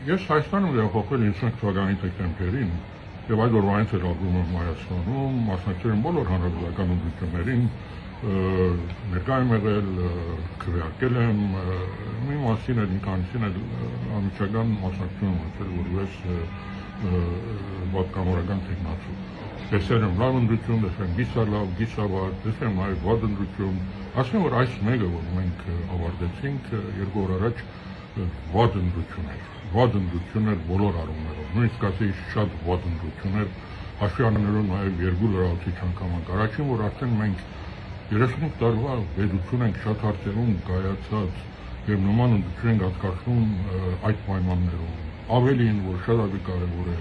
Ես Հայաստանում եմ փոխվել 95 թվականի դեկտեմբերին եւ այդ օրվանից էլ ապրում եմ Հայաստանում, մասնակցել եմ բոլոր հանրապետական ընտրություններին, ներկա եմ եղել, քվեարկել եմ, մի մասին էլ, մի քանիսին էլ անմիջական մասնակցություն եմ ունեցել որպես պատգամավորական թեկնածու։ Տեսել եմ լավ ընտրություն, տեսել եմ գիսալավ, գիսավար, տեսել եմ նաև վատ ընտրություն, ասեմ որ այս մեկը, որ մենք ավարտեցինք 2 օր առաջ, վատ ընտրություն էր բոլոր առումներով, նույնիսկ ասեի շատ վատ ընտրություն էր, հաշվի առնելով նաև 2 լրացուցիչ անգամ։ Առաջին որ արդեն մենք 35 տարվա պետություն ենք շատ հարցերում կայացած եւ նման ընտրություն ենք անցկացնում այդ պայմաններում։ Ավելին, որ շատ ավելի կարևոր է,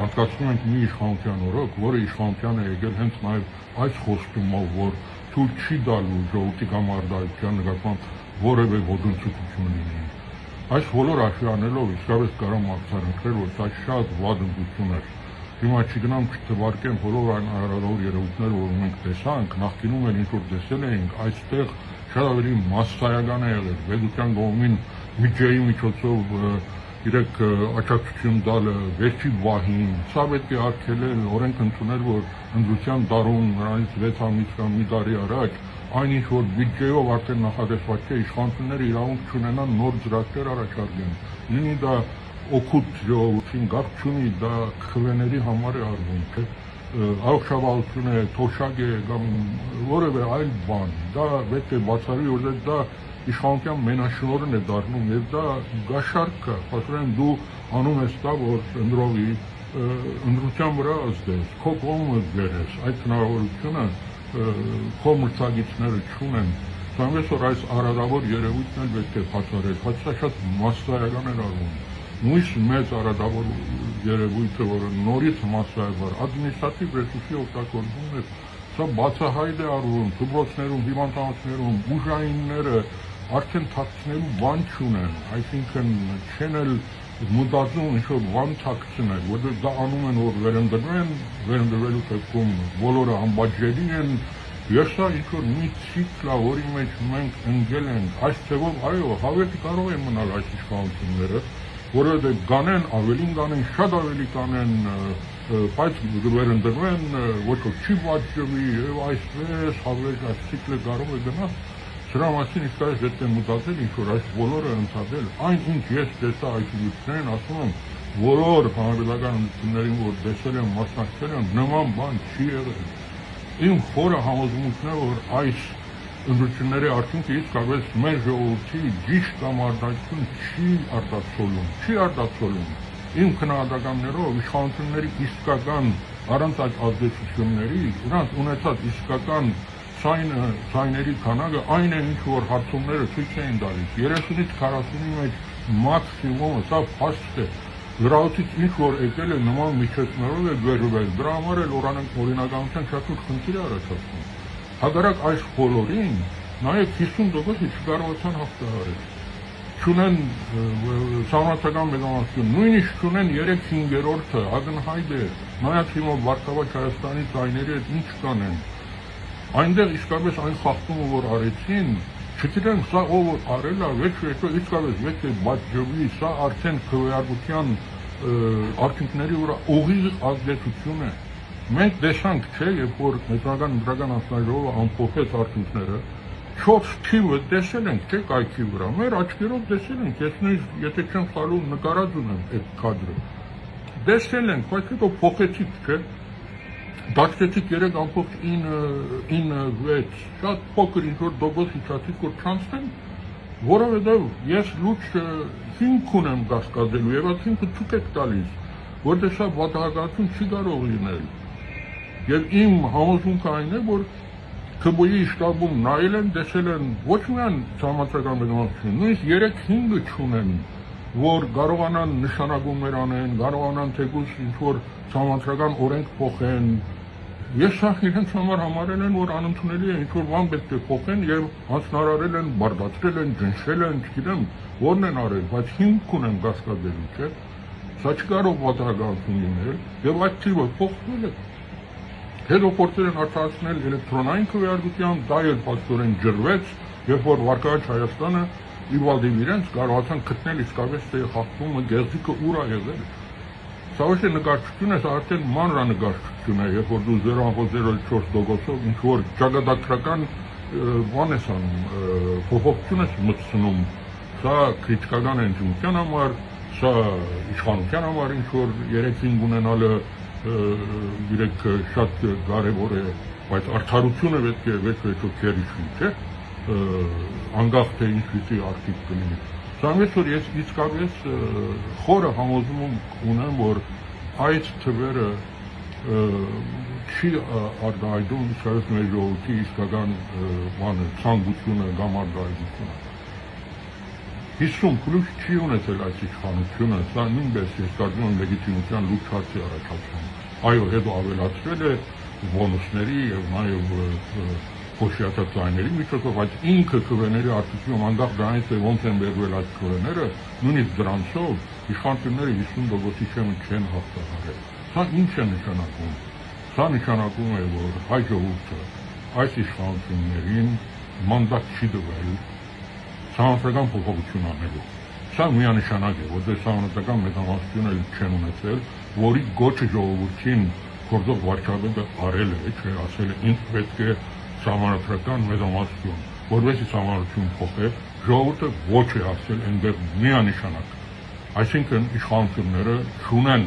անցկացնում ենք մի իշխանության օրոք, որը իշխանության է եկել հենց նաև այս խոստումով, որ թույլ չի տալու ժողովրդի կամարտահայտության նկատմամբ որևէ ոտնձգություն լինի։ Այս բոլոր հաշվի առնելով իսկապես կարող եմ արձանագրել, որ սա շատ վատ ընտրություն էր։ Հիմա չգնամ չթվարկեմ բոլոր այն հնարավոր երևույթները, որ մենք տեսանք, նախկինում էլ ինչ որ տեսել էինք, այստեղ շատ ավելի մասսայական է եղել, պետության կողմին բյուջեի միջոցով իրեք աջակցություն տալը վերջի վահին, սա պետք է արգելել, օրենք ընդունել, որ ընտրության տարում նրանից 6 ամիս կամ մի տարի առաջ այն ինչ որ բյուջեով արդեն նախատեսված չէ, իշխանությունները իրավունք չունենան նոր ծրագրեր առաջարկեն, լինի դա օգուտ ժողովրդին գաղթ չունի, դա քվեների համար է արվում, չէ, առողջապահություն է, թոշակ է կամ որևէ այլ բան, դա պետք է բացառվի, որովհետեւ դա իշխանության մենաշնորհն է դառնում եւ դա գաշարք է, ասում դու անում ես դա, որ ընտրովի ընտրության վրա ազդես, քո կողմը բերես, այդ հնարավորությունը քո մրցակիցները չունեն, սրանից որ այս արարավոր երևույթն էլ պետք է բացառել, բայց սա շատ մասսայական էր արվում, նույնիսկ մեծ արարավոր երևույթը, որը նորից մասսայական, ադմինիստրատիվ ռեսուրսի օգտագործումն է, սա բացահայտ է արվում, դպրոցներում, հիվանդանոցներում, ուժայինները արդեն թաքցնելու բան չունեն, այսինքն չեն էլ մտածում ինչ-որ բան թաքցնել, որտեղ դա անում են, որ վերընտրվեն, վերընտրվելու դեպքում բոլորը անբաժելի են, եւ սա ինչ-որ մի ցիկլ է, որի մեջ մենք ընկել ենք, այս թվով, այո, հավերժ կարող են մնալ այս իշխանությունները, որովհետեւ կանեն, ավելին կանեն, շատ ավելի կանեն, բայց վերընտրվեն, ոչ ոք չի պատժվի, եւ այսպես հավերժ այս ցիկլը կարող է գնալ։ Սրա մասին իսկապես պետք է մտածել, ինչ որ այս բոլորը ընդհատել, այն ինչ ես տեսա այս ընտրություններին, ասում եմ, բոլոր հանրապետական ընտրություններին, որ տեսել եմ, մասնակցել եմ, նման բան չի եղել։ Իմ խորը համոզմունքն է, որ այս ընտրությունների արդյունքը իսկապես մեր ժողովրդի ճիշտ կամարտահայտություն չի արտացոլում։ Իմ քննադատականներով իշխանությունների իսկական առանց այդ ազդեցությունների, նրանց ունեցած իսկական ցայների քանակը այն է, ինչ որ հարցումները ցույց էին տալիս, 30-ից 40-ի մեջ մաքսիմումը, սա փաստ է, լրացուցիչ ինչ որ եկել է նման միջոցներով է վերվել, դրա համար էլ օրինականության շատ ուրիշ խնդիր է առաջացնում։ Հակառակ այս բոլորին, նաև 50%-ը չկարողացան հաղթահարել, չունեն համապատասխան մեծամասնություն, նույնիսկ չունեն 3/5-ը, ակնհայտ է, նայած հիմա Վարշավա Հայաստանի ցայների հետ ինչ կանեն։ Այնտեղ իսկապես այն խախտումը, որ արեցին, չգիտեմ, սա ով որ արել է, վերջ-վերջո իսկապես պետք է բաժջվի, սա արդեն քվեարկության արդյունքների վրա ուղիղ ազդեցություն է։ Մենք տեսանք, չէ, երբ որ Մեծնական ընտրական հանձնաժողովը ամփոփեց արդյունքները, 4 թիվը տեսել ենք, չէ, կայքի վրա, մեր աչքերով տեսել ենք, ես նույնիսկ եթե չեմ սխալվում, նկարած ունեմ այդ կադրը։ Տեսել ենք, բայց հետո փոխեցիք, չէ։ Դաշտեցիք 3.96, շատ փոքր ինչ-որ դոգոս իջացիք, որ չանցնեն, որովհետև ես լուրջ հիմք ունեմ կասկածելու եւ այդ հիմքը չուք տալիս, որտեղ սա վատահարություն չի կարող լինել։ Եվ իմ համոզմունքը այն է, որ ԿԲ-ի շտաբում նայել են, տեսել են ոչ միայն համապատասխան մեծամասնություն, նույնիսկ 3/5-ը չունեն, որ կարողանան նշանակումներ անեն, կարողանան թեկուզ ինչ-որ համապատասխան օրենք փոխեն։ Ես սա իրենց համար համարել են, որ անընդունելի է, ինչ-որ բան պետք է փոխեն եւ հանձնարարել են, բարդացրել են, ջնջել են, չգիտեմ, որն են արել, բայց հիմք ունեն կասկածելու, չէ։ Սա չկարող պատահականություն լինել եւ այդ թիվը փոխվել է։ Հետո փորձել են արտահայտել էլեկտրոնային քվեարկության, դա էլ փաստորեն ջրվեց, երբ որ Վարշավա Հայաստանը իվալդիվ իրենց կարողացան գտնել իսկապես թե խախտումը գեղձիկը ուր է եղել։ Սա ոչ թե նկարչություն է, սա արդեն մանրանկարչություն է, երբ որ դու 0.04%-ով ինչ-որ ճակատագրական բան ես անում, փոփոխություն ես մտցնում, սա քրիտիկական ընդդիմության համար, սա իշխանության համար ինչ-որ 3-5 ունենալը իրեք շատ կարևոր է, բայց արդարությունը պետք է վեճ-վեճով քերիչվի, չէ՞, անկախ թե ինչպիսի արդյունք կլինի։ Սրանից որ ես իսկապես խորը համոզում ունեմ, որ այդ թվերը չի արտահայտում իսկապես մեր ժողովրդի իսկական ցանկությունը կամ արտահայտությունը։ 50+ չի ունեցել այս իշխանությունը, սա նույնպես ես կարծում եմ լեգիտիմության լուրջ հարց է առաջացնում։ Այո, հետո ավելացվել է բոնուսների եւ նաեւ փոշիացած ձայների միջոցով, բայց ինքը քվեների արդյունքում անկախ դրանից թե ոնց են բերվել այդ քվեները, նույնիսկ դրանցով իշխանությունները 50%-ի չեն հաղթահարել։ Սա ինչ է նշանակում։ Սա նշանակում է, որ հայ ժողովուրդը այս իշխանություններին մանդատ չի տվել սահմանադրական փոփոխություն անելու։ Սա միանշանակ է, որտեղ սահմանադրական մեծամասնությունը չեն ունեցել, որի գոչը ժողովրդին գործող վարչապետը արել է, չէ, ասել է ինձ պետք է սահմանադրական մեծամասնություն, որովհետեւ սահմանադրություն փոխել, ժողովուրդը ոչ է ասել այնտեղ միանշանակ։ Այսինքն իշխանությունները չունեն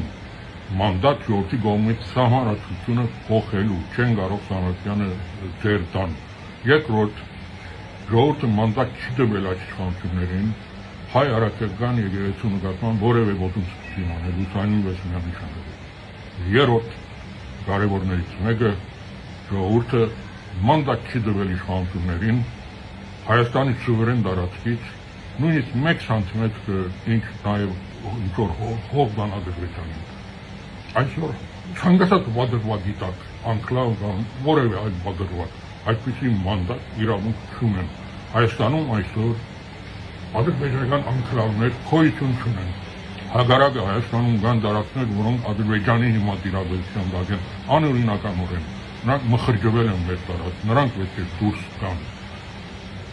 մանդատ ժողովրդի կողմից սահմանադրությունը փոխելու, չեն կարող սահմանադրությունը ձեր տան։ Երկրորդ, ժողովուրդը մանդատ չի տվել այս իշխանություններին հայ առաքելական եկեղեցու նկատմամբ որևէ ոտնձգություն անելու, սա նույնպես միանշանակ է։ Երրորդ, կարևորներից մեկը, ժողովուրդը մանդատ չի տվել իշխանություններին Հայաստանի սուվերեն տարածքից նույնիսկ 1 սանտիմետր ինչ նաև ինչ-որ հող կան Ադրբեջանին։ Այսօր ցանկացած բادرվագի տակ, անկլավ կամ որևէ այլ բادرվագ այդպիսի մանդատ իրավունք չունեն։ Հայաստանում այսօր ադրբեջանական անկլավներ գոյություն չունեն։ Հակառակը Հայաստանում կան տարածքներ, որոնք Ադրբեջանի հիմա դիրաբերության տակ են անօրինականորեն։ Նրանք մխրճվել են մեր տարածք, նրանք պետք է դուրս գան։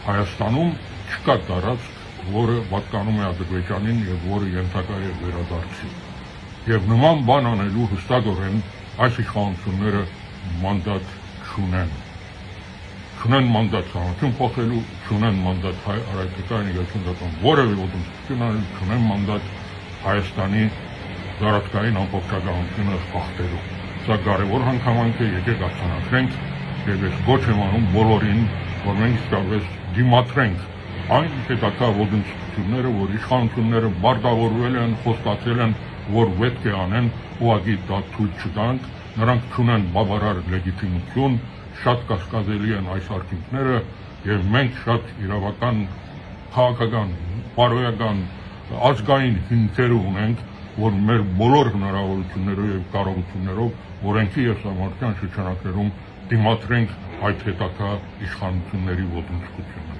Հայաստանում չկա տարածք, որը պատկանում է Ադրբեջանին եւ որը ենթակա է վերադարձի։ Եվ նման բան անելու հստակորեն այս իշխանությունները մանդատ չունեն։ Չունեն մանդատ սահմանություն փոխելու, չունեն մանդատ հայ առաքելական եկեղեցուն դատան որևէ ոտնձգություն անելու, չունեն մանդատ Հայաստանի տարածքային ամբողջականությունը խախտելու։ Սա կարևոր հանգամանք է, եկեք արձանագրենք եւ ես գոչ եմ անում բոլորին, որ մենք իսկապես դիմադրենք այն հետագա ոտնձգությունները, որ իշխանությունները բարտավորվել են, խոստացել են, որ պետք է անեն, ուղղակի դա թույլ չտանք, նրանք չունեն բավարար լեգիտիմություն, շատ կասկածելի են այս արդյունքները եւ մենք շատ իրավական, քաղաքական, բարոյական, ազգային հիմքեր ունենք, որ մեր բոլոր հնարավորություններով եւ կարողություններով օրենքի եւ սահմանադրական շրջանակներում դիմադրենք այդ հետագա իշխանությունների ոտնձգություններին։